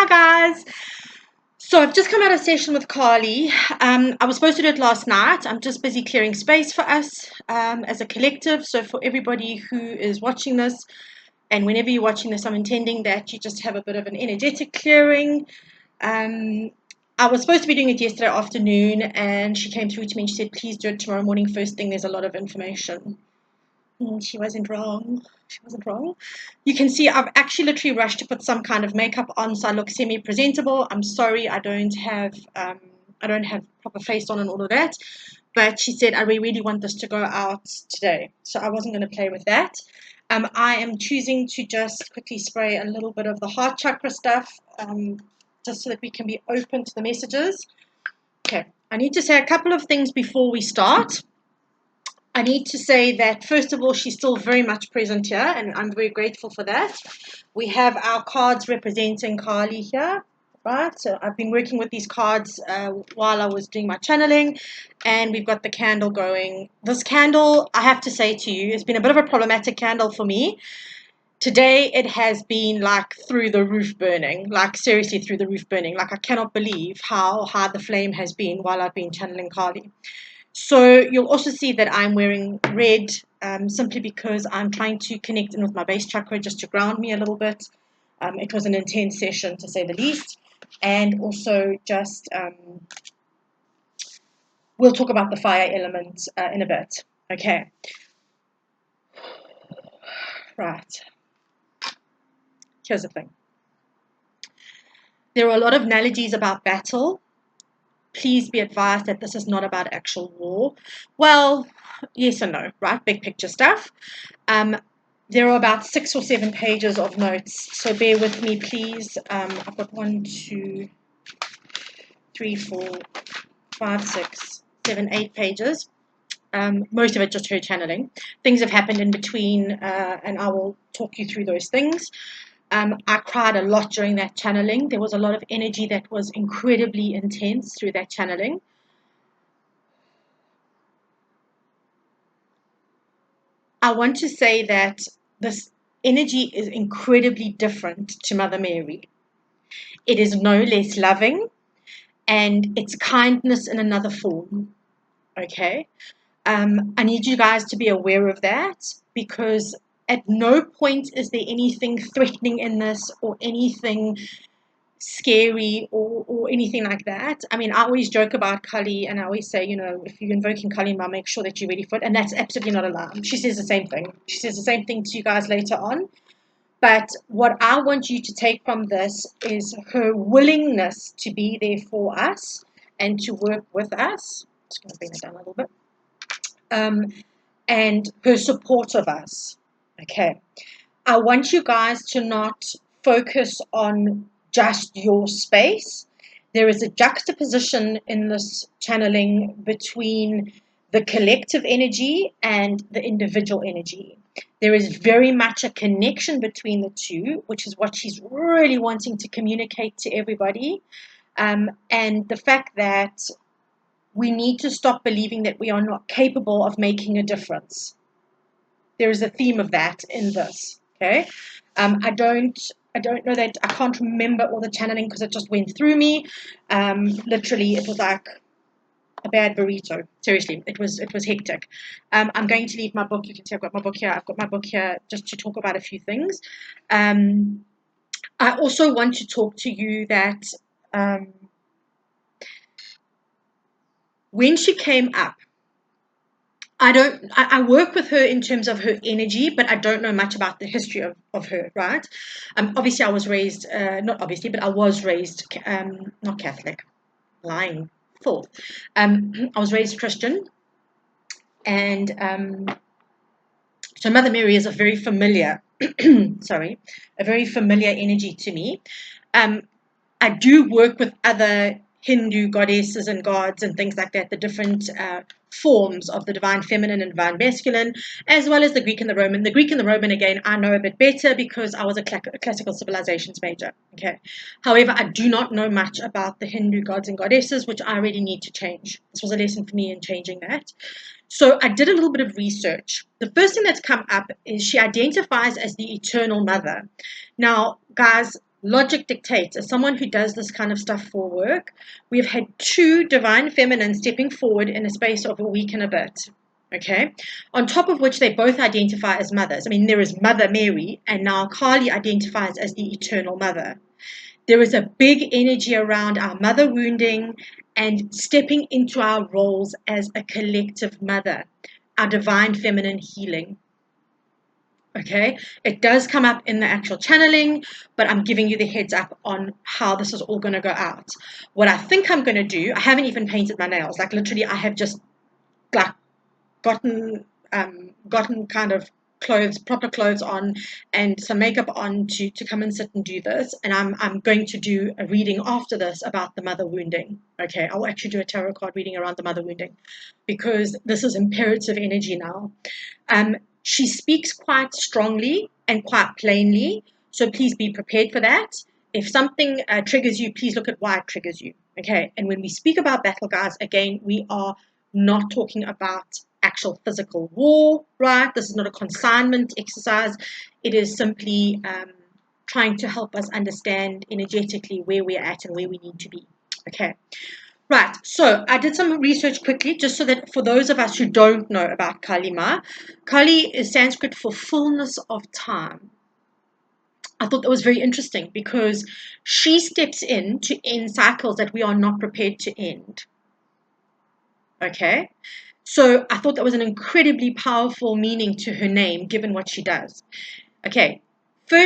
Hi guys. So I've just come out of session with Carly. I was supposed to do it last night. I'm just busy clearing space for us as a collective. So for everybody who is watching this, and whenever you're watching this, I'm intending that you just have a bit of an energetic clearing. I was supposed to be doing it yesterday afternoon, and she came through to me and she said, please do it tomorrow morning first thing. There's a lot of information. She wasn't wrong. She wasn't wrong. You can see I've actually literally rushed to put some kind of makeup on so I look semi-presentable. I'm sorry I don't have proper face on and all of that. But she said I really want this to go out today, so I wasn't going to play with that. I am choosing to just quickly spray a little bit of the heart chakra stuff, just so that we can be open to the messages. Okay, I need to say a couple of things before we start. I need to say that, first of all, she's still very much present here, and I'm very grateful for that. We have our cards representing Carly here, right? So I've been working with these cards while I was doing my channeling, and we've got the candle going. This candle, I have to say to you, has been a bit of a problematic candle for me. Today, it has been like through the roof burning, like seriously through the roof burning. Like I cannot believe how hard the flame has been while I've been channeling Carly. So you'll also see that I'm wearing red simply because I'm trying to connect in with my base chakra just to ground me a little bit. It was an intense session to say the least. And also just, we'll talk about the fire element in a bit. Okay. Right. Here's the thing. There are a lot of analogies about battle. Please be advised that this is not about actual war. Well, yes and no, right? Big picture stuff. There are about 6 or 7 pages of notes, so bear with me, please. I've got 1, 2, 3, 4, 5, 6, 7, 8 pages. Most of it just her channeling. Things have happened in between, and I will talk you through those things. I cried a lot during that channeling. There was a lot of energy that was incredibly intense through that channeling. I want to say that this energy is incredibly different to Mother Mary. It is no less loving, and it's kindness in another form. Okay? I need you guys to be aware of that, because at no point is there anything threatening in this or anything scary or anything like that. I mean, I always joke about Kali, and I always say, if you're invoking Kali Ma, make sure that you're ready for it. And that's absolutely not a lie. She says the same thing. She says the same thing to you guys later on. But what I want you to take from this is her willingness to be there for us and to work with us. Just going to bring it down a little bit. And her support of us. Okay. I want you guys to not focus on just your space. There is a juxtaposition in this channeling between the collective energy and the individual energy. There is very much a connection between the two, which is what she's really wanting to communicate to everybody. And the fact that we need to stop believing that we are not capable of making a difference. There is a theme of that in this. Okay. I don't know that, I can't remember all the channeling because it just went through me. Literally, it was like a bad burrito. Seriously, it was hectic. I'm going to leave my book. You can see I've got my book here. I've got my book here just to talk about a few things. I also want to talk to you that when she came up, I work with her in terms of her energy, but I don't know much about the history of her, right? Obviously I was raised, not obviously, but I was raised, not Catholic, lying, full. I was raised Christian, and so Mother Mary is a very familiar, a very familiar energy to me. I do work with other Hindu goddesses and gods and things like that, the different forms of the divine feminine and divine masculine, as well as the Greek and the Roman. The Greek and the Roman, again, I know a bit better because I was a classical civilizations major. Okay. However, I do not know much about the Hindu gods and goddesses, which I really need to change. This was a lesson for me in changing that. So I did a little bit of research. The first thing that's come up is she identifies as the eternal mother. Now, guys, logic dictates, as someone who does this kind of stuff for work, we've had 2 divine feminines stepping forward in a space of a week and a bit. Okay, on top of which they both identify as mothers. I mean, there is Mother Mary, and now Kali identifies as the eternal mother. There is a big energy around our mother wounding and stepping into our roles as a collective mother, our divine feminine healing. Okay, it does come up in the actual channeling, but I'm giving you the heads up on how this is all going to go out. What I think I'm going to do, I haven't even painted my nails. Like literally, I have just like gotten kind of clothes, proper clothes on, and some makeup on to come and sit and do this. And I'm going to do a reading after this about the mother wounding. Okay, I'll actually do a tarot card reading around the mother wounding, because this is imperative energy now. She speaks quite strongly and quite plainly, so please be prepared for that. If something triggers you, please look at why it triggers you. Okay, and when we speak about battle, guys, again, we are not talking about actual physical war, right? This is not a consignment exercise. It is simply trying to help us understand energetically where we're at and where we need to be. Okay. Right, so I did some research quickly, just so that for those of us who don't know about Kali Ma, Kali is Sanskrit for fullness of time. I thought that was very interesting because she steps in to end cycles that we are not prepared to end. Okay, so I thought that was an incredibly powerful meaning to her name, given what she does. Okay,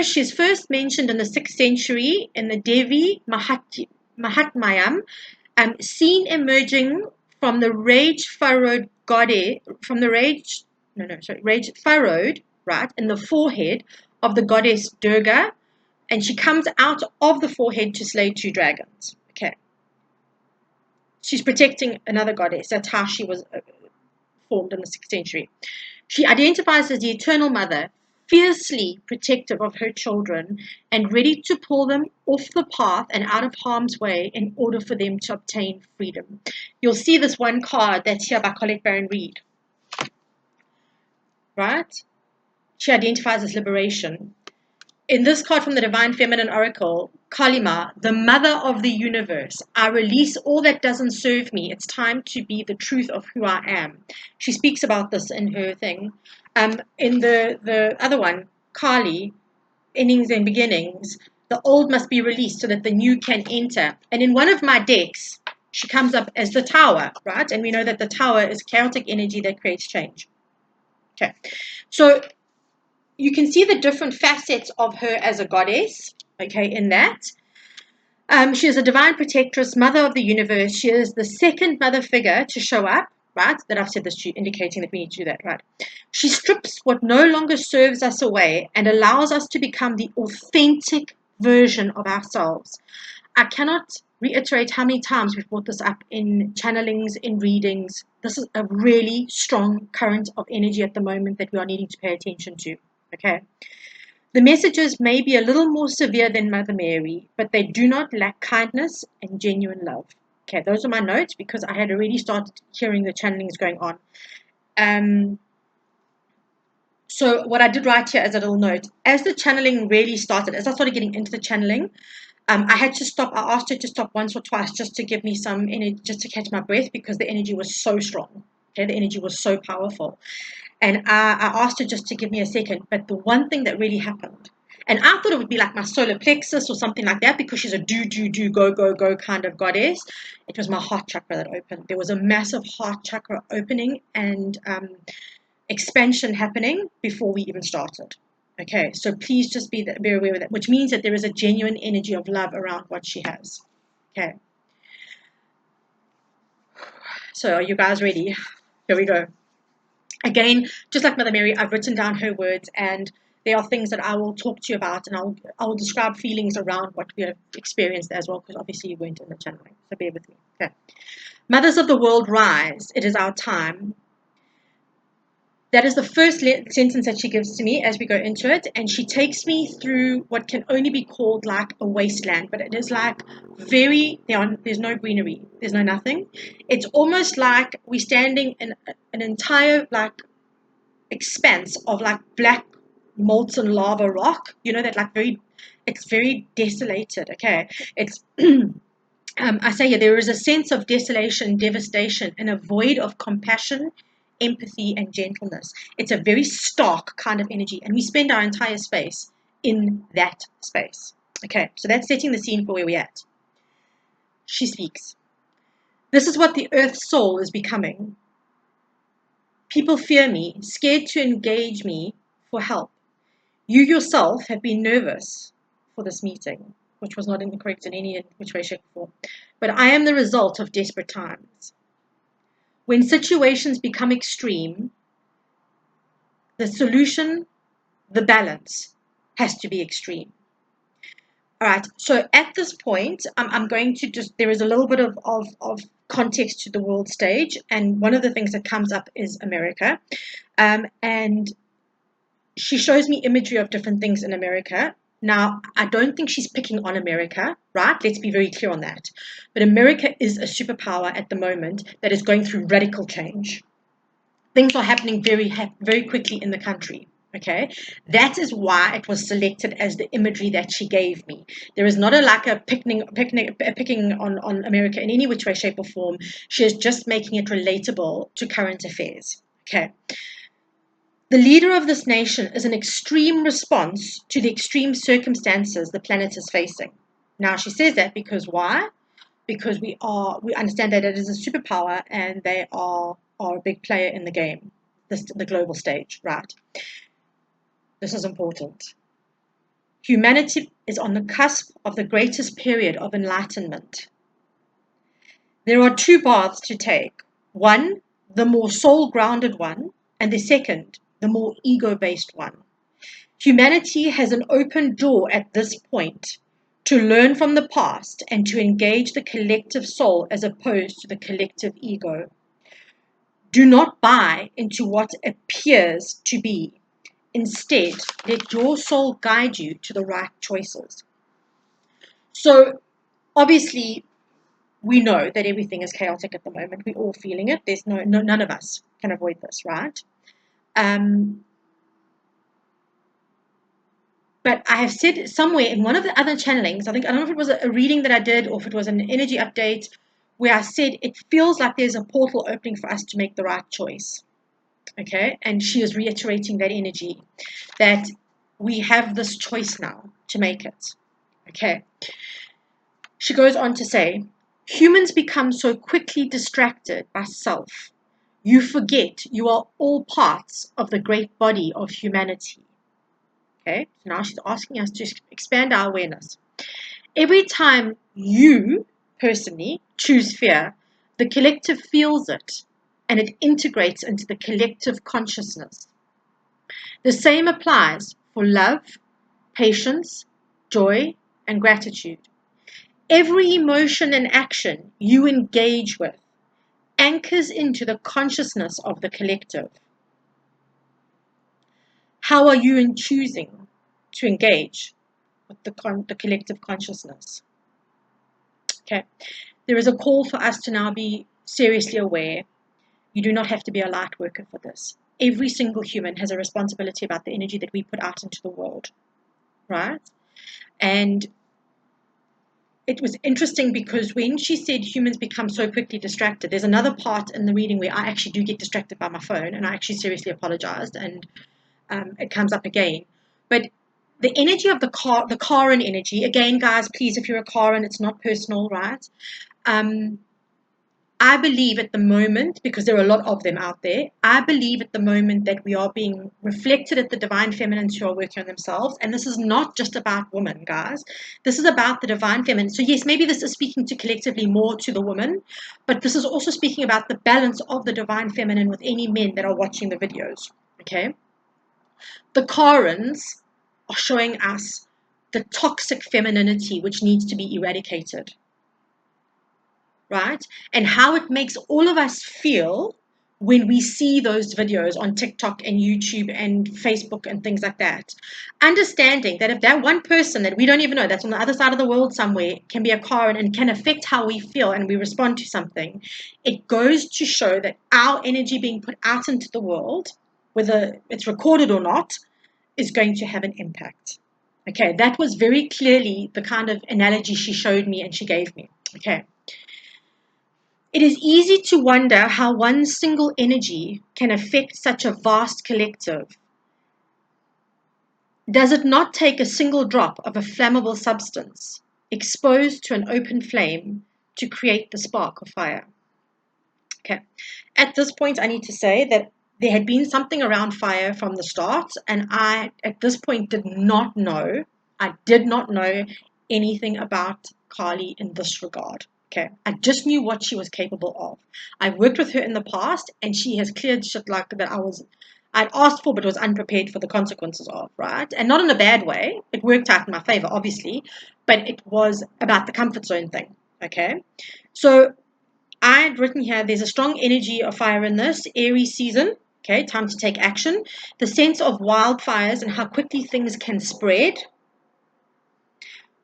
she's first mentioned in the 6th century in the Devi Mahatmayam, seen emerging from the rage-furrowed goddess, rage-furrowed, right, in the forehead of the goddess Durga, and she comes out of the forehead to slay 2 dragons. Okay. She's protecting another goddess. That's how she was formed in the 6th century. She identifies as the eternal mother, fiercely protective of her children and ready to pull them off the path and out of harm's way in order for them to obtain freedom. You'll see this one card that's here by Colette Baron Reid. Right? She identifies as liberation. In this card from the Divine Feminine Oracle, Kali Ma, the mother of the universe, I release all that doesn't serve me. It's time to be the truth of who I am. She speaks about this in her thing. In the other one, Kali, endings and beginnings, the old must be released so that the new can enter. And in one of my decks, she comes up as the tower, right? And we know that the tower is chaotic energy that creates change. Okay, so you can see the different facets of her as a goddess, okay, in that. She is a divine protectress, mother of the universe. She is the second mother figure to show up, right? That I've said this to you, indicating that we need to do that, right? She strips what no longer serves us away and allows us to become the authentic version of ourselves. I cannot reiterate how many times we've brought this up in channelings, in readings. This is a really strong current of energy at the moment that we are needing to pay attention to. Okay, the messages may be a little more severe than Mother Mary, but they do not lack kindness and genuine love. Okay, those are my notes because I had already started hearing the channelings going on. So what I did write here as a little note, as the channeling really started, as I started getting into the channeling, I had to stop. I asked her to stop once or twice just to give me some energy, just to catch my breath, because the energy was so strong. Okay, the energy was so powerful. And I asked her just to give me a second. But the one thing that really happened, and I thought it would be like my solar plexus or something like that, because she's a do, go kind of goddess. It was my heart chakra that opened. There was a massive heart chakra opening and expansion happening before we even started. Okay, so please just be very aware of that, which means that there is a genuine energy of love around what she has. Okay. So are you guys ready? Here we go. Again, just like Mother Mary, I've written down her words, and there are things that I will talk to you about, and I will describe feelings around what we have experienced as well, because obviously you weren't in the channeling, so bear with me. Okay. Mothers of the world, rise. It is our time. That is the first sentence that she gives to me as we go into it, and she takes me through what can only be called like a wasteland, but it is like there's no greenery, there's no nothing. It's almost like we're standing in an entire like expanse of like black molten lava rock, that like very It's very desolated, okay? It's I say here, there is a sense of desolation, devastation, and a void of compassion, empathy, and gentleness. It's a very stark kind of energy, and we spend our entire space in that space. Okay, so that's setting the scene for where we're at. She speaks. This is what the earth soul is becoming. People fear me, scared to engage me for help. You yourself have been nervous for this meeting, which was not incorrect in any which way, shape, or form. But I am the result of desperate times. When situations become extreme, the solution, the balance, has to be extreme. All right, so at this point, I'm going to just, there is a little bit of context to the world stage, and one of the things that comes up is America. And she shows me imagery of different things in America. Now, I don't think she's picking on America, right? Let's be very clear on that. But America is a superpower at the moment that is going through radical change. Things are happening very quickly in the country. Okay, that is why it was selected as the imagery that she gave me. There is not a picking on America in any which way, shape, or form. She is just making it relatable to current affairs. Okay. The leader of this nation is an extreme response to the extreme circumstances the planet is facing. Now, she says that because why? Because we understand that it is a superpower and they are a big player in the game, the global stage, right? This is important. Humanity is on the cusp of the greatest period of enlightenment. There are two paths to take. One, the more soul-grounded one, and the second, the more ego-based one. Humanity has an open door at this point to learn from the past and to engage the collective soul as opposed to the collective ego. Do not buy into what appears to be. Instead, let your soul guide you to the right choices. So, obviously, we know that everything is chaotic at the moment. We're all feeling it. There's none of us can avoid this, right? But I have said somewhere in one of the other channelings, I don't know if it was a reading that I did or if it was an energy update, where I said it feels like there's a portal opening for us to make the right choice. Okay, and she is reiterating that energy, that we have this choice now to make it. Okay, she goes on to say, humans become so quickly distracted by self, you forget you are all parts of the great body of humanity. Okay, so now she's asking us to expand our awareness. Every time you personally choose fear, the collective feels it and it integrates into the collective consciousness. The same applies for love, patience, joy, and gratitude. Every emotion and action you engage with anchors into the consciousness of the collective. How are you in choosing to engage with the collective consciousness? Okay, there is a call for us to now be seriously aware. You do not have to be a light worker for this. Every single human has a responsibility about the energy that we put out into the world, right? And it was interesting because when she said humans become so quickly distracted, there's another part in the reading where I actually do get distracted by my phone, and I actually seriously apologized, and it comes up again. But the energy of the Karan energy, again, guys, please, if you're a Karan, it's not personal, right? I believe at the moment, because there are a lot of them out there, I believe at the moment that we are being reflected at the divine feminines who are working on themselves. And this is not just about women, guys. This is about the divine feminine. So yes, maybe this is speaking to collectively more to the woman, but this is also speaking about the balance of the divine feminine with any men that are watching the videos. Okay. The Karens are showing us the toxic femininity which needs to be eradicated. Right? And how it makes all of us feel when we see those videos on TikTok and YouTube and Facebook and things like that. Understanding that if that one person that we don't even know, that's on the other side of the world somewhere, can be a Karen and can affect how we feel and we respond to something, it goes to show that our energy being put out into the world, whether it's recorded or not, is going to have an impact. Okay, that was very clearly the kind of analogy she showed me and she gave me. Okay. It is easy to wonder how one single energy can affect such a vast collective. Does it not take a single drop of a flammable substance exposed to an open flame to create the spark of fire? Okay. At this point, I need to say that there had been something around fire from the start, and I, at this point, I did not know anything about Carly in this regard. Okay. I just knew what she was capable of. I've worked with her in the past, and she has cleared shit like that I'd asked for, but was unprepared for the consequences of, right? And not in a bad way. It worked out in my favor, obviously, but it was about the comfort zone thing. Okay. So I'd written here, there's a strong energy of fire in this, Aries season. Okay, time to take action. The sense of wildfires and how quickly things can spread.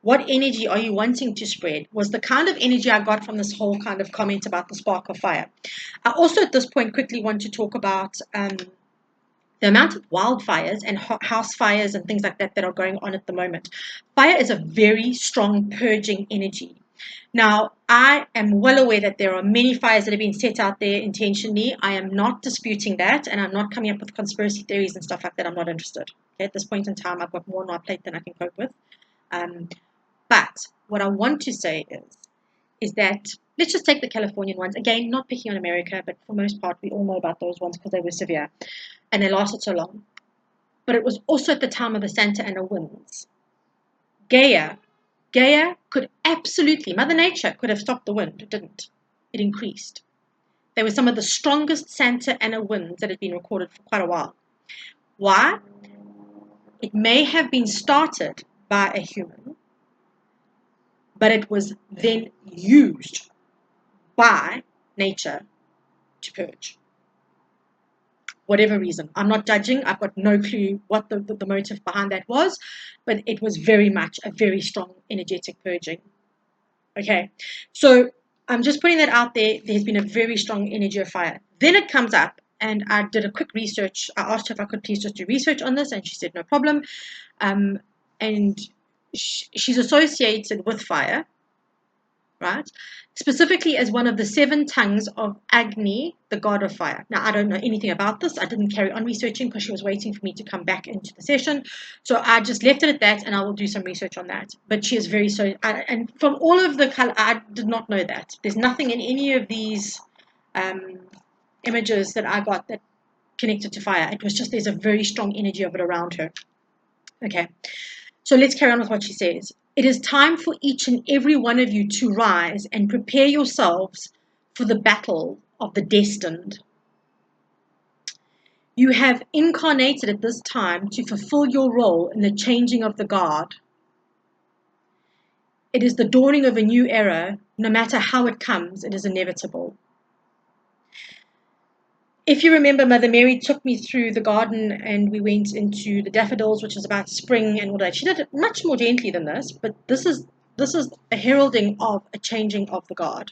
What energy are you wanting to spread? Was the kind of energy I got from this whole kind of comment about the spark of fire. I also at this point quickly want to talk about the amount of wildfires and house fires and things like that that are going on at the moment. Fire is a very strong purging energy. Now, I am well aware that there are many fires that have been set out there intentionally. I am not disputing that, and I'm not coming up with conspiracy theories and stuff like that. I'm not interested. Okay, at this point in time, I've got more on my plate than I can cope with. But what I want to say is that let's just take the Californian ones. Again, not picking on America, but for most part, we all know about those ones because they were severe and they lasted so long. But it was also at the time of the Santa Ana winds. Gaia could absolutely, Mother Nature could have stopped the wind. It didn't. It increased. They were some of the strongest Santa Ana winds that had been recorded for quite a while. Why? It may have been started by a human, but it was then used by nature to purge. Whatever reason. I'm not judging. I've got no clue what the motive behind that was, but it was very much a very strong energetic purging. Okay, so I'm just putting that out there. There's been a very strong energy of fire. Then it comes up, and I did a quick research. I asked her if I could please just do research on this, and she said no problem. And she's associated with fire, right? Specifically as one of the 7 tongues of Agni, the god of fire. Now, I don't know anything about this. I didn't carry on researching because she was waiting for me to come back into the session. So I just left it at that, and I will do some research on that. But she is very so, and from all of the color, I did not know that. There's nothing in any of these images that I got that connected to fire. It was just there's a very strong energy of it around her. Okay. So let's carry on with what she says. It is time for each and every one of you to rise and prepare yourselves for the battle of the destined. You have incarnated at this time to fulfill your role in the changing of the guard. It is the dawning of a new era. No matter how it comes, it is inevitable. If you remember, Mother Mary took me through the garden and we went into the daffodils, which is about spring and all that. She did it much more gently than this, but this is a heralding of a changing of the guard.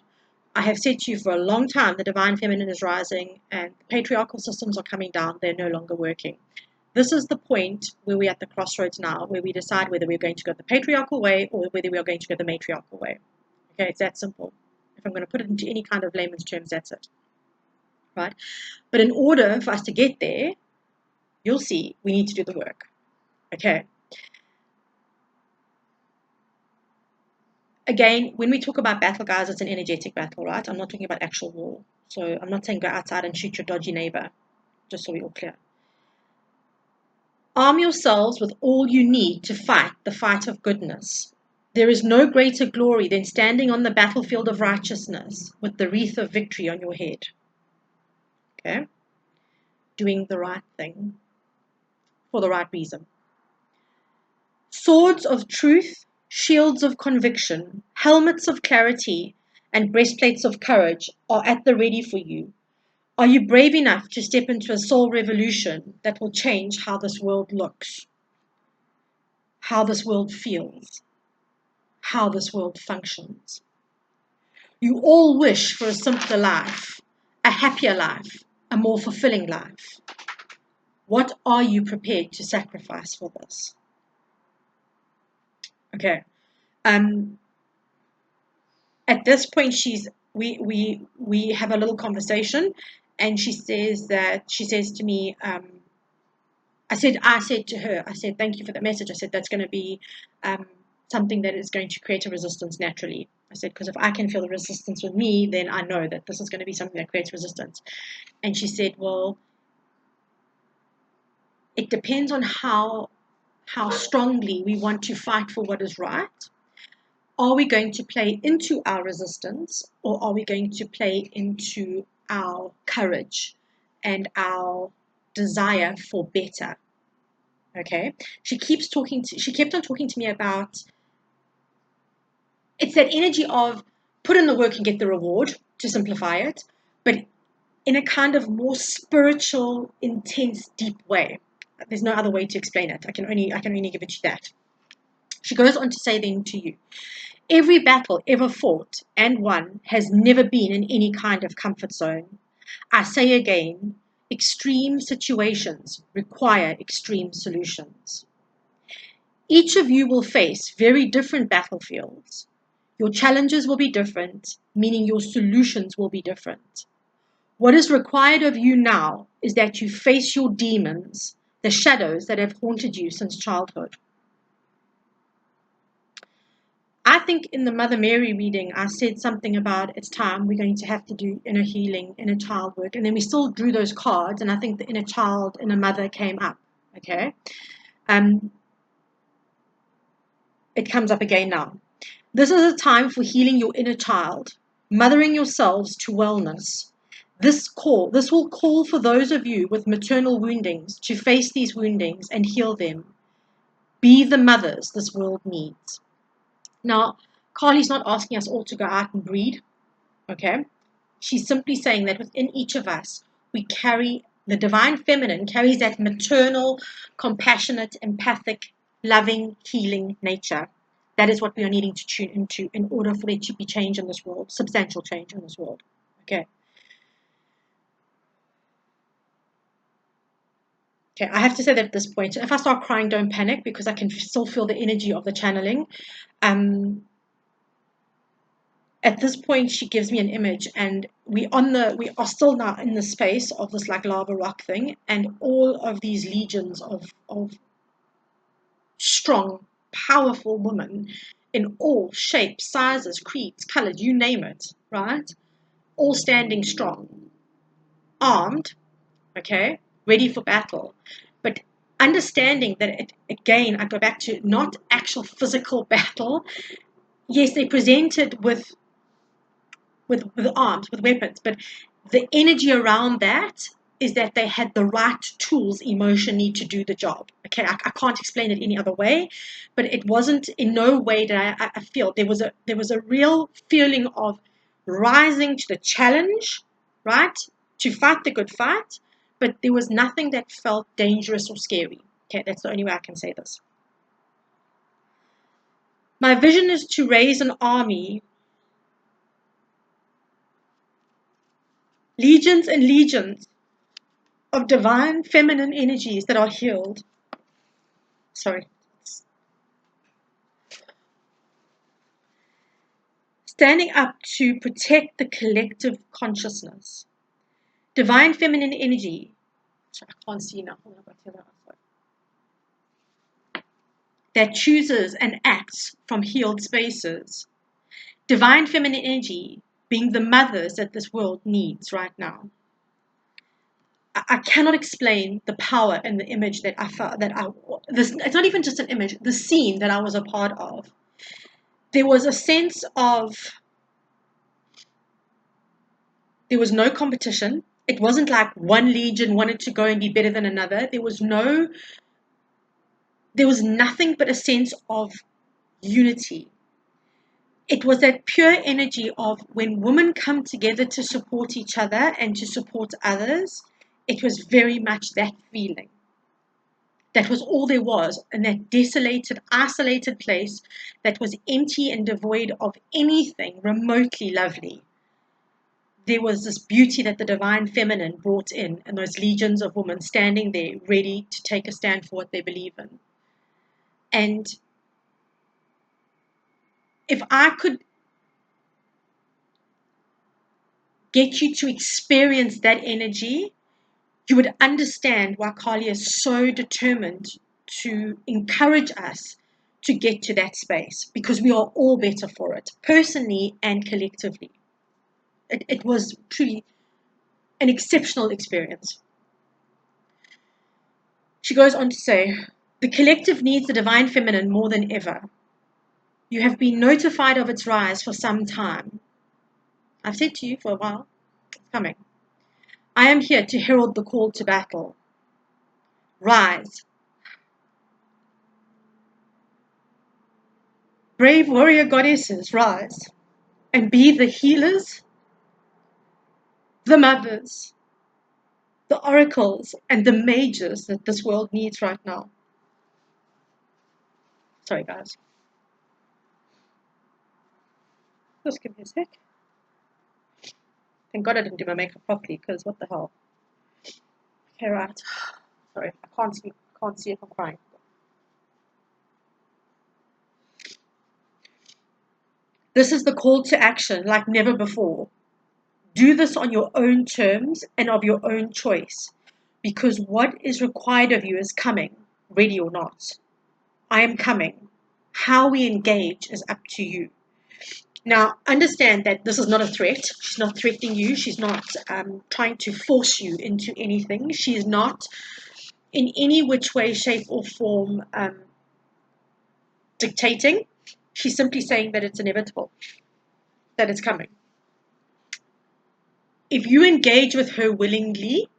I have said to you for a long time, the divine feminine is rising and the patriarchal systems are coming down. They're no longer working. This is the point where we're at the crossroads now, where we decide whether we're going to go the patriarchal way or whether we are going to go the matriarchal way. Okay, it's that simple. If I'm going to put it into any kind of layman's terms, that's it. Right? But in order for us to get there, you'll see we need to do the work. Okay. Again, when we talk about battle, guys, it's an energetic battle, right? I'm not talking about actual war. So I'm not saying go outside and shoot your dodgy neighbor, just so we're all clear. Arm yourselves with all you need to fight the fight of goodness. There is no greater glory than standing on the battlefield of righteousness with the wreath of victory on your head. Okay? Doing the right thing for the right reason. Swords of truth, shields of conviction, helmets of clarity, and breastplates of courage are at the ready for you. Are you brave enough to step into a soul revolution that will change how this world looks, how this world feels, how this world functions? You all wish for a simpler life, a happier life, a more fulfilling life. What are you prepared to sacrifice for this? Okay. Um, at this point, we have a little conversation, and she says to me, I said to her, I said, thank you for the message. I said, that's going to be um, something that is going to create a resistance naturally. I said, because if I can feel the resistance with me, then I know that this is going to be something that creates resistance. And she said, well, it depends on how strongly we want to fight for what is right. Are we going to play into our resistance, or are we going to play into our courage and our desire for better? Okay. She kept on talking to me about, it's that energy of put in the work and get the reward, to simplify it, but in a kind of more spiritual, intense, deep way. There's no other way to explain it. I can only give it to that. She goes on to say then to you, every battle ever fought and won has never been in any kind of comfort zone. I say again, extreme situations require extreme solutions. Each of you will face very different battlefields. Your challenges will be different, meaning your solutions will be different. What is required of you now is that you face your demons, the shadows that have haunted you since childhood. I think in the Mother Mary reading, I said something about it's time we're going to have to do inner healing, inner child work. And then we still drew those cards, and I think the inner child, inner mother came up. Okay. Um, it comes up again now. This is a time for healing your inner child, mothering yourselves to wellness. This will call for those of you with maternal woundings to face these woundings and heal them. Be the mothers this world needs. Now, Carly's not asking us all to go out and breed, okay? She's simply saying that within each of us, we carry the divine feminine, carries that maternal, compassionate, empathic, loving, healing nature. That is what we are needing to tune into in order for there to be change in this world, substantial change in this world. Okay. Okay, I have to say that at this point, if I start crying, don't panic, because I can still feel the energy of the channeling. Um, at this point, she gives me an image, and we are still now in the space of this like lava rock thing, and all of these legions of strong, powerful women in all shapes, sizes, creeds, colors, you name it, right? All standing strong, armed, okay, ready for battle. But understanding that again, I go back to not actual physical battle. Yes, they presented with arms, with weapons, but the energy around that is that they had the right tools emotionally to do the job. Okay, I can't explain it any other way, but it wasn't in no way that I feel there was a real feeling of rising to the challenge, right? To fight the good fight, but there was nothing that felt dangerous or scary. Okay, that's the only way I can say this. My vision is to raise an army, legions and legions of divine feminine energies that are healed. Sorry. Standing up to protect the collective consciousness. Divine feminine energy. Sorry, I can't see now. That chooses and acts from healed spaces. Divine feminine energy being the mothers that this world needs right now. I cannot explain the power and the image that I felt it's not even just an image, the scene that I was a part of. There was a sense of, there was no competition. It wasn't like one legion wanted to go and be better than another. There was nothing but a sense of unity. It was that pure energy of when women come together to support each other and to support others, it was very much that feeling. That was all there was in that desolated, isolated place that was empty and devoid of anything remotely lovely. There was this beauty that the divine feminine brought in, and those legions of women standing there ready to take a stand for what they believe in. And if I could get you to experience that energy, you would understand why Carly is so determined to encourage us to get to that space, because we are all better for it, personally and collectively. It was truly an exceptional experience. She goes on to say, the collective needs the divine feminine more than ever. You have been notified of its rise for some time. I've said to you for a while, it's coming. I am here to herald the call to battle. Rise. Brave warrior goddesses, rise and be the healers, the mothers, the oracles, and the mages that this world needs right now. Sorry, guys. Just give me a sec. Thank God I didn't do my makeup properly, because what the hell. Okay, right. Sorry, I can't see if I'm crying. This is the call to action like never before. Do this on your own terms and of your own choice, because what is required of you is coming, ready or not. I am coming. How we engage is up to you. Now, understand that this is not a threat. She's not threatening you. She's not trying to force you into anything. She is not in any which way, shape, or form dictating. She's simply saying that it's inevitable, that it's coming. If you engage with her willingly,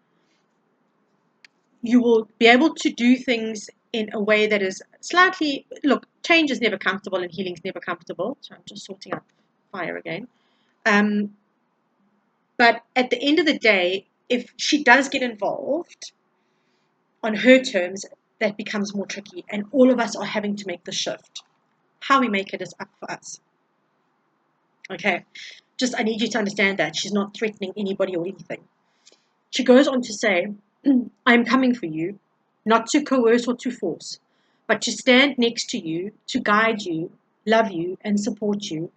you will be able to do things in a way that is slightly, look, change is never comfortable and healing is never comfortable. So I'm just sorting out fire again. But at the end of the day, if she does get involved on her terms, that becomes more tricky. And all of us are having to make the shift. How we make it is up for us. Okay. Just, I need you to understand that. She's not threatening anybody or anything. She goes on to say, I'm coming for you, not to coerce or to force, but to stand next to you, to guide you, love you, and support you.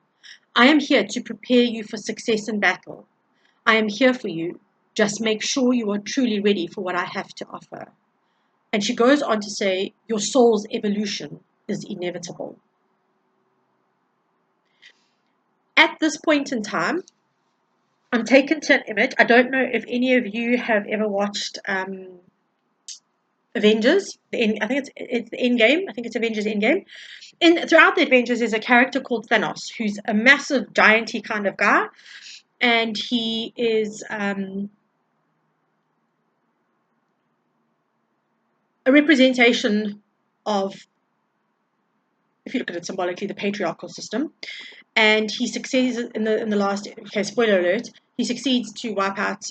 I am here to prepare you for success in battle. I am here for you. Just make sure you are truly ready for what I have to offer. And she goes on to say, your soul's evolution is inevitable. At this point in time, I'm taken to an image. I don't know if any of you have ever watched Avengers. I think it's the Endgame. I think it's Avengers Endgame. Throughout the Avengers, there's a character called Thanos, who's a massive, giant-y kind of guy. And he is a representation of, if you look at it symbolically, the patriarchal system. And he succeeds in the last, okay, spoiler alert, he succeeds to wipe out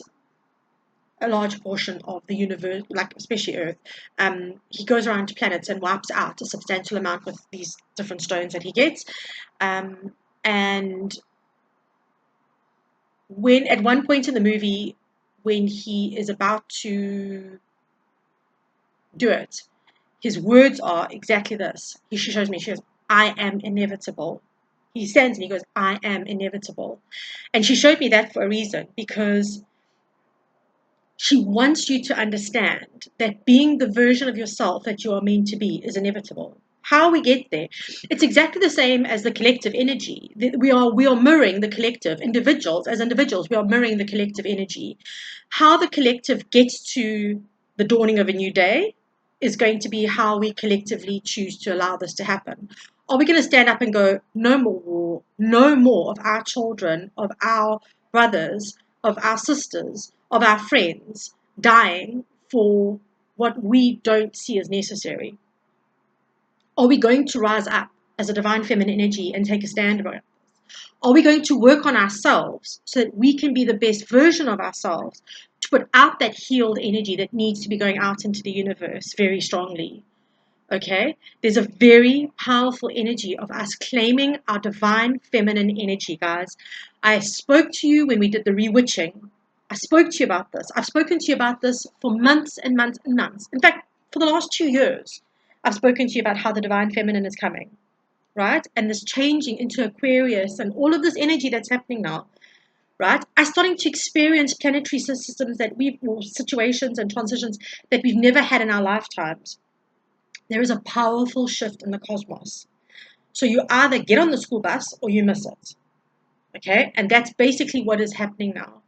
a large portion of the universe, like especially Earth. He goes around to planets and wipes out a substantial amount with these different stones that he gets. And when at one point in the movie, when he is about to do it, his words are exactly this. She shows me, she goes, I am inevitable. He stands and he goes, I am inevitable. And she showed me that for a reason, because she wants you to understand that being the version of yourself that you are meant to be is inevitable. How we get there, it's exactly the same as the collective energy. We are mirroring the collective. Individuals, as individuals, we are mirroring the collective energy. How the collective gets to the dawning of a new day is going to be how we collectively choose to allow this to happen. Are we going to stand up and go, no more war, no more of our children, of our brothers, of our sisters, of our friends dying for what we don't see as necessary? Are we going to rise up as a divine feminine energy and take a stand about it? Are we going to work on ourselves so that we can be the best version of ourselves, to put out that healed energy that needs to be going out into the universe very strongly? Okay, there's a very powerful energy of us claiming our divine feminine energy, guys. I spoke to you when we did the rewitching. I spoke to you about this. I've spoken to you about this for months and months and months. In fact, for the last 2 years, I've spoken to you about how the divine feminine is coming. right? And this changing into Aquarius and all of this energy that's happening now, right? Are starting to experience planetary systems or situations and transitions that we've never had in our lifetimes. There is a powerful shift in the cosmos. So you either get on the school bus or you miss it. Okay? And that's basically what is happening now.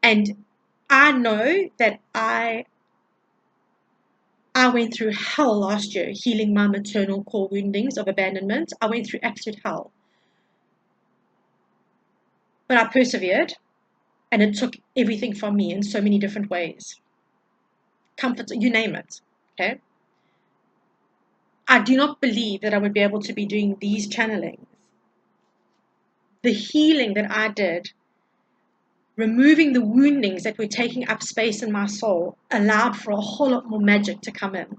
And I know that I went through hell last year healing my maternal core woundings of abandonment. I went through absolute hell. But I persevered, and it took everything from me in so many different ways. Comfort, you name it. Okay? I do not believe that I would be able to be doing these channelings. The healing that I did, removing the woundings that were taking up space in my soul, allowed for a whole lot more magic to come in.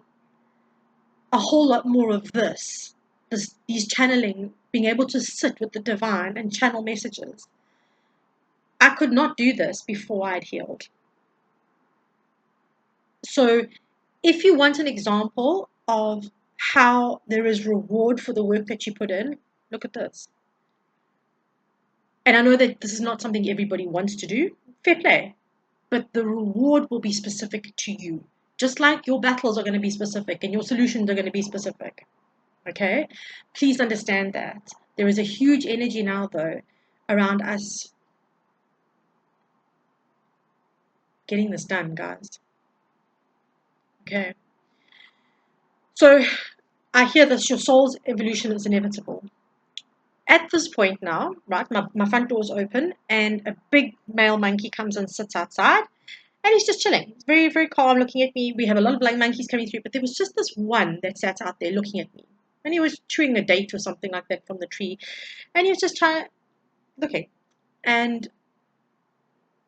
A whole lot more of these channeling, being able to sit with the divine and channel messages. I could not do this before I'd healed. So if you want an example of how there is reward for the work that you put in, look at this. And I know that this is not something everybody wants to do. Fair play. But the reward will be specific to you. Just like your battles are going to be specific and your solutions are going to be specific. Okay? Please understand that. There is a huge energy now, though, around us getting this done, guys. Okay? So I hear this, your soul's evolution is inevitable. At this point now, right, my front door's open and a big male monkey comes and sits outside and he's just chilling. He's very, very calm looking at me. We have a lot of black monkeys coming through, but there was just this one that sat out there looking at me. And he was chewing a date or something like that from the tree. And he was just looking. And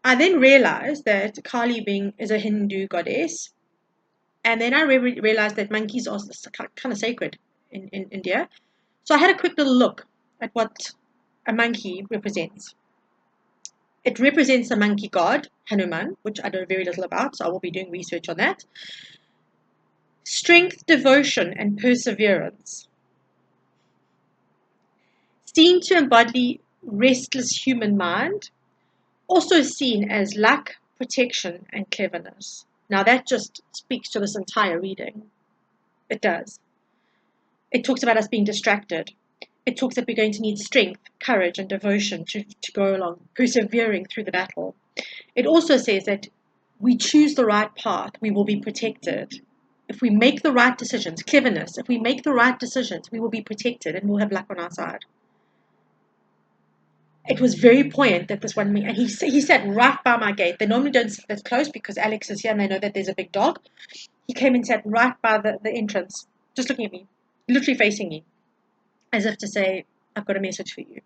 I then realized that Kali is a Hindu goddess. And then I realized that monkeys are kind of sacred in India. So I had a quick little look at what a monkey represents. It represents the monkey god, Hanuman, which I know very little about, so I will be doing research on that. Strength, devotion, and perseverance. Seen to embody restless human mind, also seen as luck, protection, and cleverness. Now that just speaks to this entire reading. It does. It talks about us being distracted. It talks that we're going to need strength, courage, and devotion to go along, persevering through the battle. It also says that we choose the right path, we will be protected. If we make the right decisions, cleverness, if we make the right decisions, we will be protected and we'll have luck on our side. It was very poignant that this one, and he sat right by my gate. They normally don't sit that close because Alex is here and they know that there's a big dog. He came and sat right by the entrance, just looking at me, literally facing me, as if to say, I've got a message for you.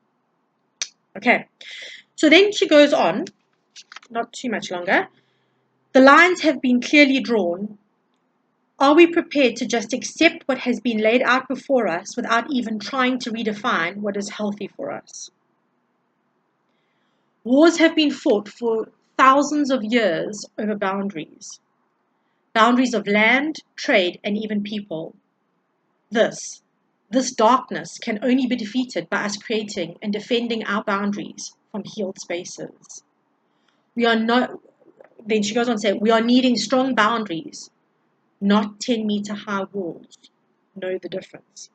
Okay, so then she goes on, not too much longer. The lines have been clearly drawn. Are we prepared to just accept what has been laid out before us without even trying to redefine what is healthy for us? Wars have been fought for thousands of years over boundaries. Boundaries of land, trade, and even people. This darkness can only be defeated by us creating and defending our boundaries from healed spaces. We are not, then she goes on to say, we are needing strong boundaries, not 10-meter high walls. Know the difference.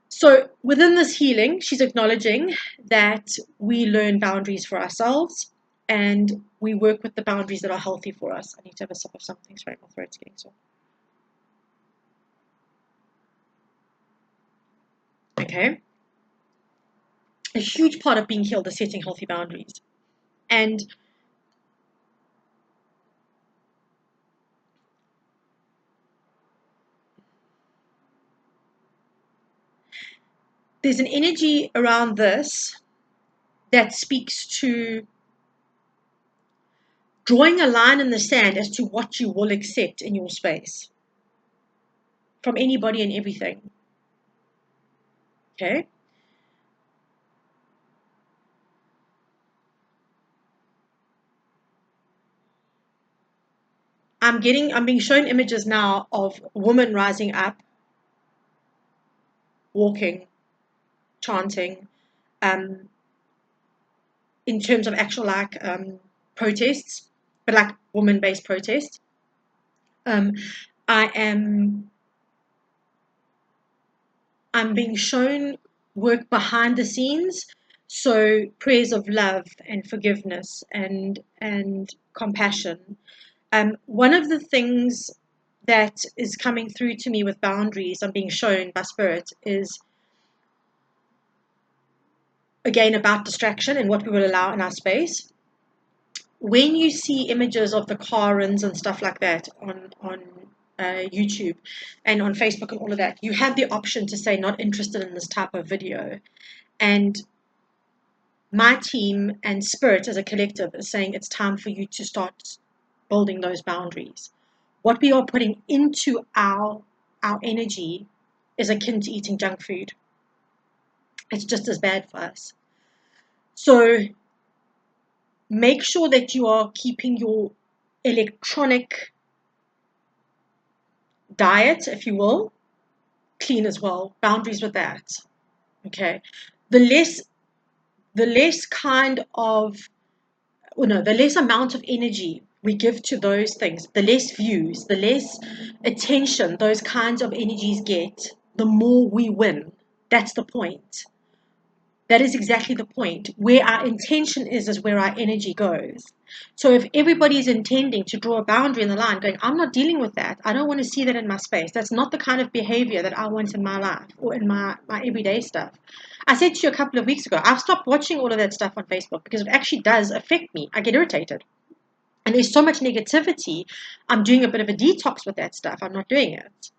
So within this healing, she's acknowledging that we learn boundaries for ourselves and we work with the boundaries that are healthy for us. I need to have a sip of something. Sorry, my throat's getting sore. Okay. A huge part of being healed is setting healthy boundaries. And there's an energy around this that speaks to drawing a line in the sand as to what you will accept in your space from anybody and everything. Okay? I'm being shown images now of women rising up walking, chanting, in terms of actual like protests, but like woman-based protests. I'm being shown work behind the scenes, so prayers of love and forgiveness and compassion. One of the things that is coming through to me with boundaries I'm being shown by spirit is again about distraction and what we will allow in our space. When you see images of the Karens and stuff like that on YouTube and on Facebook and all of that, you have the option to say not interested in this type of video. And my team and spirit as a collective is saying it's time for you to start building those boundaries. What we are putting into our energy is akin to eating junk food. It's just as bad for us. So make sure that you are keeping your electronic diet, if you will, clean as well. Boundaries with that. Okay. The less kind of, the less amount of energy we give to those things, the less views, the less attention those kinds of energies get, the more we win. That's the point. That is exactly the point. Where our intention is where our energy goes. So if everybody is intending to draw a boundary in the line, going, I'm not dealing with that. I don't want to see that in my space. That's not the kind of behavior that I want in my life or in my everyday stuff. I said to you a couple of weeks ago, I've stopped watching all of that stuff on Facebook because it actually does affect me. I get irritated. And there's so much negativity. I'm doing a bit of a detox with that stuff. I'm not doing it.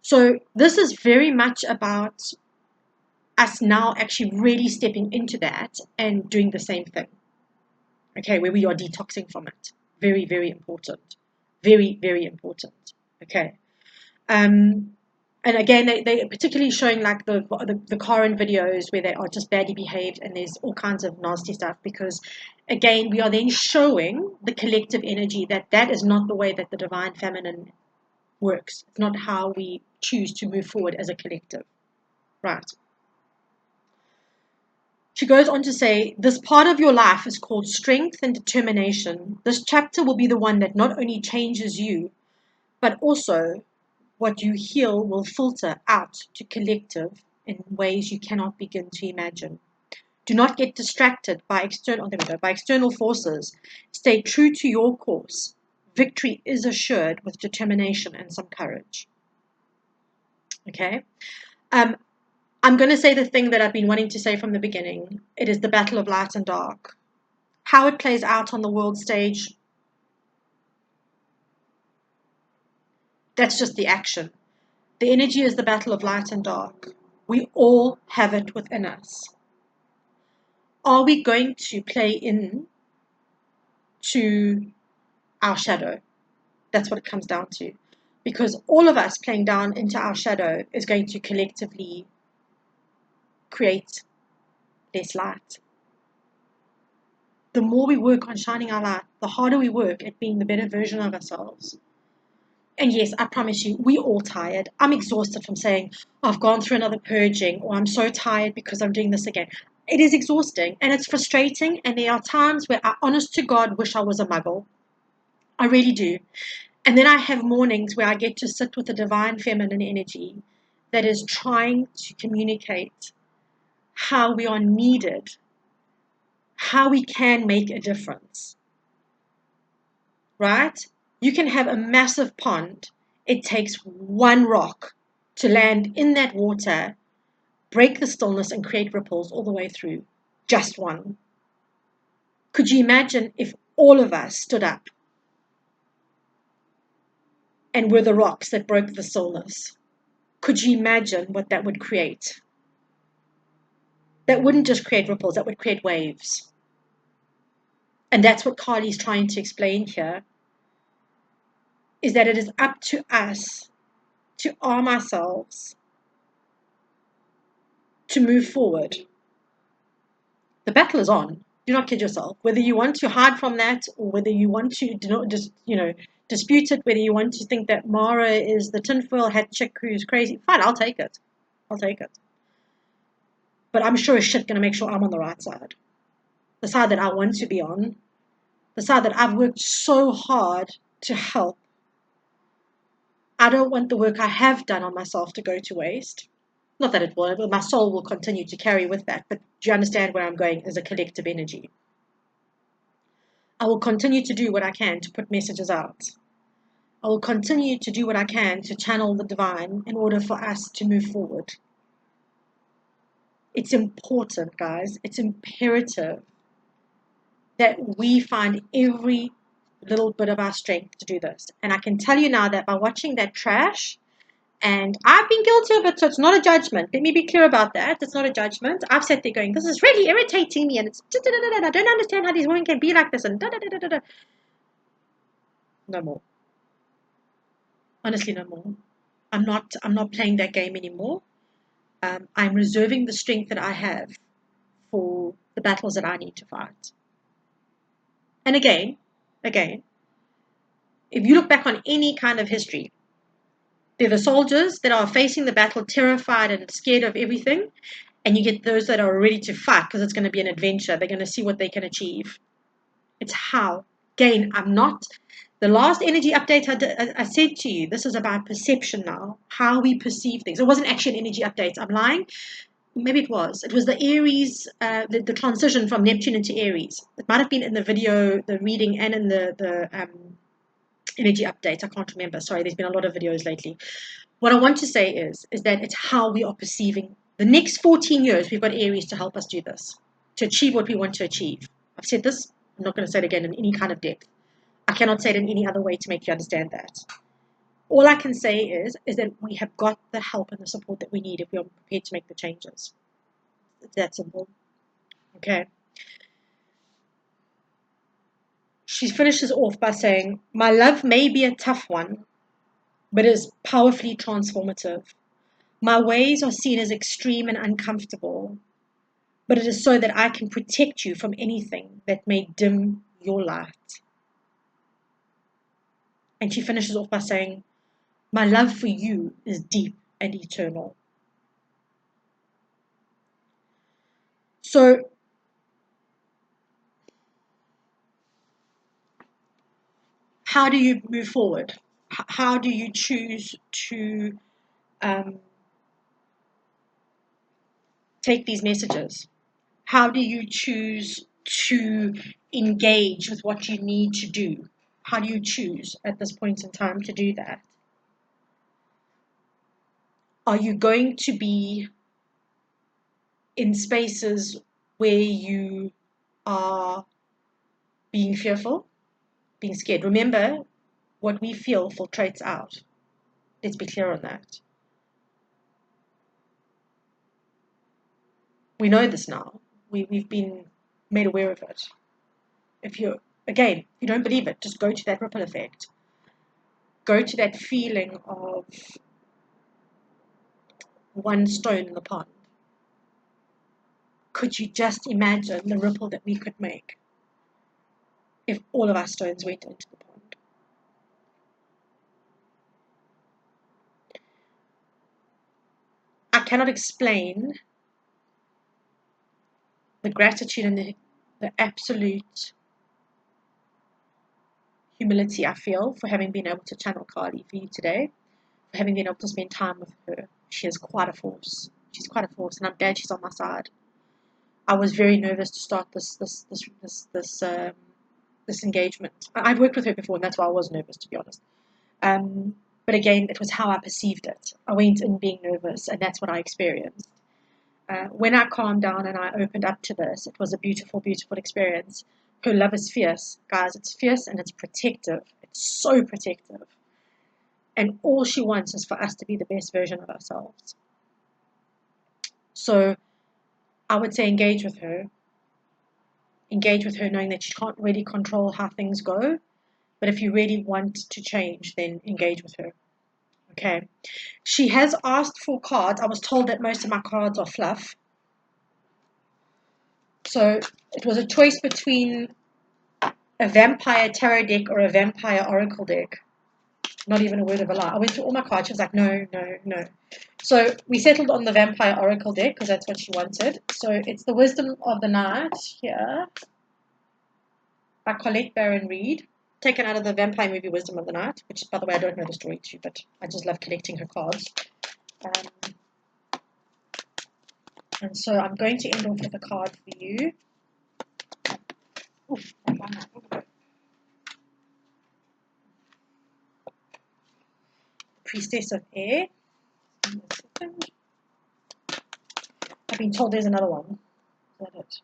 So this is very much about us now actually really stepping into that and doing the same thing. Okay, where we are detoxing from it. Very, very important. Very, very important. Okay. And again, they particularly showing like the Karen videos where they are just badly behaved and there's all kinds of nasty stuff because, again, we are then showing the collective energy that is not the way that the divine feminine works. It's not how we choose to move forward as a collective. Right. She goes on to say, this part of your life is called strength and determination. This chapter will be the one that not only changes you, but also what you heal will filter out to collective in ways you cannot begin to imagine. Do not get distracted by external forces. Stay true to your course. Victory is assured with determination and some courage. Okay? I'm going to say the thing that I've been wanting to say from the beginning. It is the battle of light and dark. How it plays out on the world stage, that's just the action. The energy is the battle of light and dark. We all have it within us. Are we going to play in to our shadow? That's what it comes down to. Because all of us playing down into our shadow is going to collectively create less light. The more we work on shining our light, the harder we work at being the better version of ourselves. And yes, I promise you, we're all tired. I'm exhausted from saying, I've gone through another purging, or I'm so tired because I'm doing this again. It is exhausting and it's frustrating. And there are times where I, honest to God, wish I was a muggle. I really do. And then I have mornings where I get to sit with the divine feminine energy that is trying to communicate how we are needed, how we can make a difference. Right? You can have a massive pond. It takes one rock to land in that water, break the stillness, and create ripples all the way through. Just one. Could you imagine if all of us stood up and were the rocks that broke the stillness? Could you imagine what that would create? That wouldn't just create ripples, that would create waves. And that's what Carly's trying to explain here, is that it is up to us to arm ourselves to move forward. The battle is on. Do not kid yourself. Whether you want to hide from that or whether you want to dispute it, whether you want to think that Mara is the tinfoil hat chick who's crazy, fine, I'll take it. I'll take it. but I'm sure as shit going to make sure I'm on the right side. The side that I want to be on. The side that I've worked so hard to help. I don't want the work I have done on myself to go to waste. Not that it will, but my soul will continue to carry with that. But do you understand where I'm going as a collective energy? I will continue to do what I can to put messages out. I will continue to do what I can to channel the divine in order for us to move forward. It's important, guys. It's imperative that we find every little bit of our strength to do this. And I can tell you now that by watching that trash, and I've been guilty of it, so it's not a judgment. Let me be clear about that. It's not a judgment. I've sat there going, this is really irritating me, and it's I don't understand how these women can be like this, and no more. Honestly, no more. I'm not playing that game anymore. I'm reserving the strength that I have for the battles that I need to fight. And again, if you look back on any kind of history, they're the soldiers that are facing the battle terrified and scared of everything, and you get those that are ready to fight because it's going to be an adventure. They're going to see what they can achieve. It's how. Again, I'm not. The last energy update I said to you, this is about perception now, how we perceive things. It wasn't actually an energy update. I'm lying. Maybe it was. It was the Aries, the transition from Neptune into Aries. It might have been in the video, the reading, and in the energy update. I can't remember. Sorry, there's been a lot of videos lately. What I want to say is that it's how we are perceiving. The next 14 years, we've got Aries to help us do this, to achieve what we want to achieve. I've said this. I'm not going to say it again in any kind of depth. I cannot say it in any other way to make you understand that. All I can say is that we have got the help and the support that we need if we are prepared to make the changes. It's that simple. Okay. She finishes off by saying, my love may be a tough one, but is powerfully transformative. My ways are seen as extreme and uncomfortable, but it is so that I can protect you from anything that may dim your light. And she finishes off by saying, my love for you is deep and eternal. So, how do you move forward? How do you choose to take these messages? How do you choose to engage with what you need to do? How do you choose at this point in time to do that? Are you going to be in spaces where you are being fearful, being scared? Remember, what we feel filtrates out. Let's be clear on that. We know this now. We've been made aware of it. If you don't believe it, just go to that ripple effect. Go to that feeling of one stone in the pond. Could you just imagine the ripple that we could make if all of our stones went into the pond? I cannot explain the gratitude and the absolute humility I feel for having been able to channel Kali for you today, for having been able to spend time with her. She is quite a force. She's quite a force, and I'm glad she's on my side. I was very nervous to start this engagement. I've worked with her before, and that's why I was nervous, to be honest. But again, it was how I perceived it. I went in being nervous, and that's what I experienced. When I calmed down and I opened up to this, it was a beautiful, beautiful experience. Her love is fierce, guys. It's fierce and it's protective. It's so protective. And all she wants is for us to be the best version of ourselves. So I would say engage with her. Engage with her knowing that she can't really control how things go. But if you really want to change, then engage with her. Okay. She has asked for cards. I was told that most of my cards are fluff. So it was a choice between a vampire tarot deck or a vampire oracle deck. Not even a word of a lie. I went through all my cards. She was like, no, no, no. So we settled on the Vampire Oracle deck because that's what she wanted. So it's the Wisdom of the Night here by Colette Baron Reid, taken out of the vampire movie Wisdom of the Night, which, by the way, I don't know the story too, but I just love collecting her cards. And so I'm going to end off with a card for you. Ooh, Priestess of Air. I've been told there's another one. Is that it?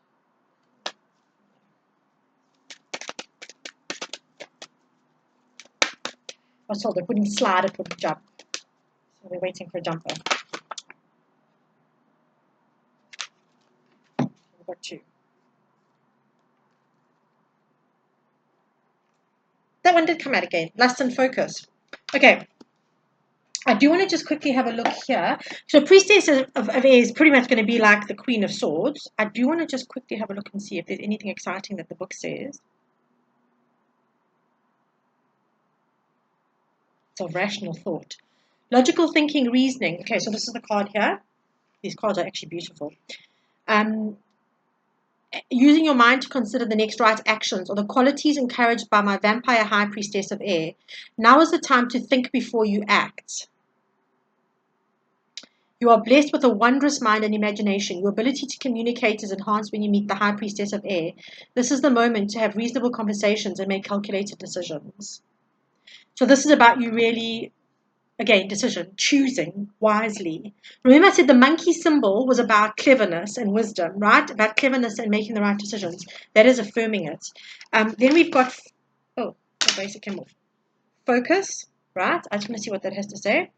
I was told it wouldn't slide, it would jump. So we're waiting for a jumper. We've got two. That one did come out again. Lust and Focus. Okay. I do want to just quickly have a look here. So Priestess of Air is pretty much going to be like the Queen of Swords. I do want to just quickly have a look and see if there's anything exciting that the book says. It's of rational thought. Logical thinking, reasoning. Okay, so this is the card here. These cards are actually beautiful. Using your mind to consider the next right actions or the qualities encouraged by my vampire high priestess of air. Now is the time to think before you act. You are blessed with a wondrous mind and imagination. Your ability to communicate is enhanced when you meet the high priestess of air. This is the moment to have reasonable conversations and make calculated decisions. So this is about you really, again, decision, choosing wisely. Remember I said the monkey symbol was about cleverness and wisdom, right? About cleverness and making the right decisions. That is affirming it. Then we've got, oh, the basic came off. Focus, right? I just want to see what that has to say.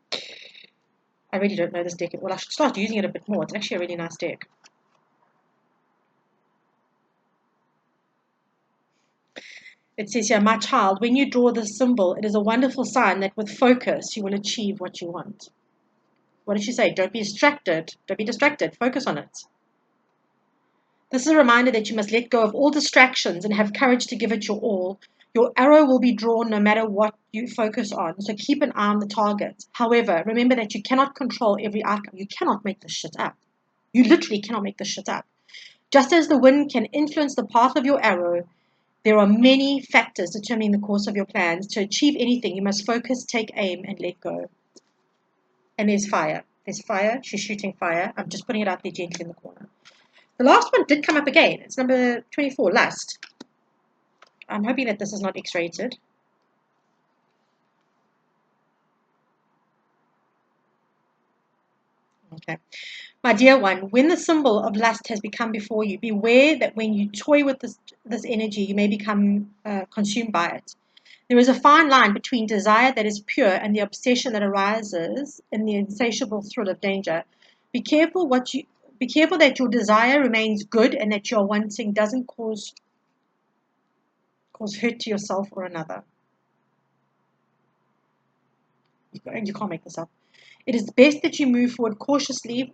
I really don't know this deck. Well, I should start using it a bit more. It's actually a really nice deck. It says here, my child, when you draw this symbol, it is a wonderful sign that with focus, you will achieve what you want. What did she say? Don't be distracted. Don't be distracted. Focus on it. This is a reminder that you must let go of all distractions and have courage to give it your all. Your arrow will be drawn no matter what you focus on, so keep an eye on the target. However, remember that you cannot control every outcome. You cannot make this shit up. You literally cannot make this shit up. Just as the wind can influence the path of your arrow, there are many factors determining the course of your plans. To achieve anything, you must focus, take aim, and let go. And there's fire. There's fire. She's shooting fire. I'm just putting it out there gently in the corner. The last one did come up again. It's number 24, Lust. I'm hoping that this is not X-rated. Okay. My dear one, when the symbol of lust has become before you, beware that when you toy with this energy, you may become consumed by it. There is a fine line between desire that is pure and the obsession that arises in the insatiable thrill of danger. Be careful that your desire remains good and that your wanting doesn't cause hurt to yourself or another. You can't make this up. It is best that you move cautiously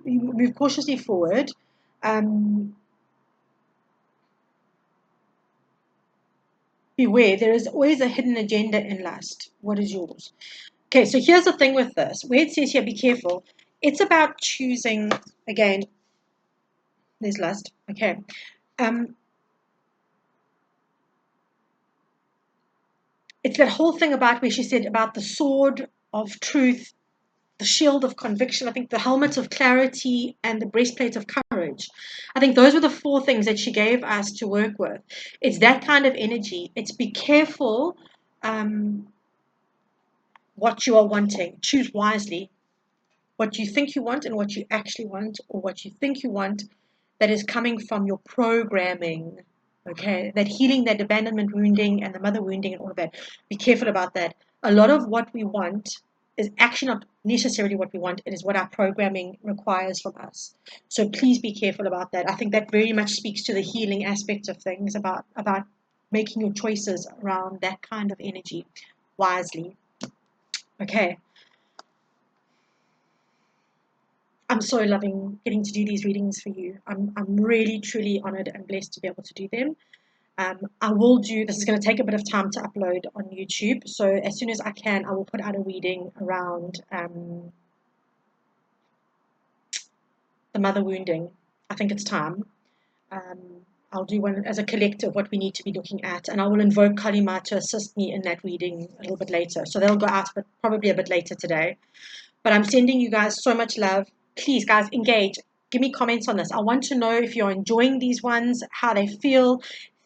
forward. Beware, there is always a hidden agenda in lust. What is yours? Okay, so here's the thing with this. Where it says here, be careful, it's about choosing, again, there's lust, okay. It's that whole thing about where she said about the sword of truth, the shield of conviction, I think the helmet of clarity, and the breastplate of courage. I think those were the four things that she gave us to work with. It's that kind of energy. It's be careful what you are wanting. Choose wisely what you think you want and what you actually want, or what you think you want that is coming from your programming. Okay, that healing, that abandonment wounding, and the mother wounding, and all of that. Be careful about that. A lot of what we want is actually not necessarily what we want. It is what our programming requires from us. So please be careful about that. I think that very much speaks to the healing aspect of things, about making your choices around that kind of energy wisely. Okay. I'm so loving getting to do these readings for you. I'm really, truly honored and blessed to be able to do them. I will do, this is going to take a bit of time to upload on YouTube. So as soon as I can, I will put out a reading around the mother wounding. I think it's time. Um, I'll do one as a collective, what we need to be looking at, and I will invoke Kalima to assist me in that reading a little bit later. So they'll go out, but probably a bit later today. But I'm sending you guys so much love. Please, guys, engage. Give me comments on this. I want to know if you're enjoying these ones, how they feel.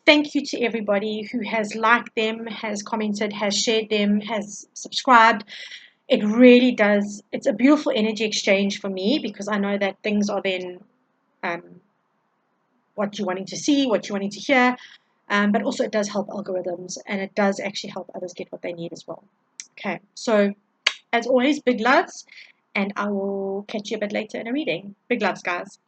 Thank you to everybody who has liked them, has commented, has shared them, has subscribed. It really does. It's a beautiful energy exchange for me, because I know that things are then what you're wanting to see, what you're wanting to hear. But also it does help algorithms, and it does actually help others get what they need as well. Okay, so as always, big loves, and I will catch you a bit later in a reading. Big loves, guys.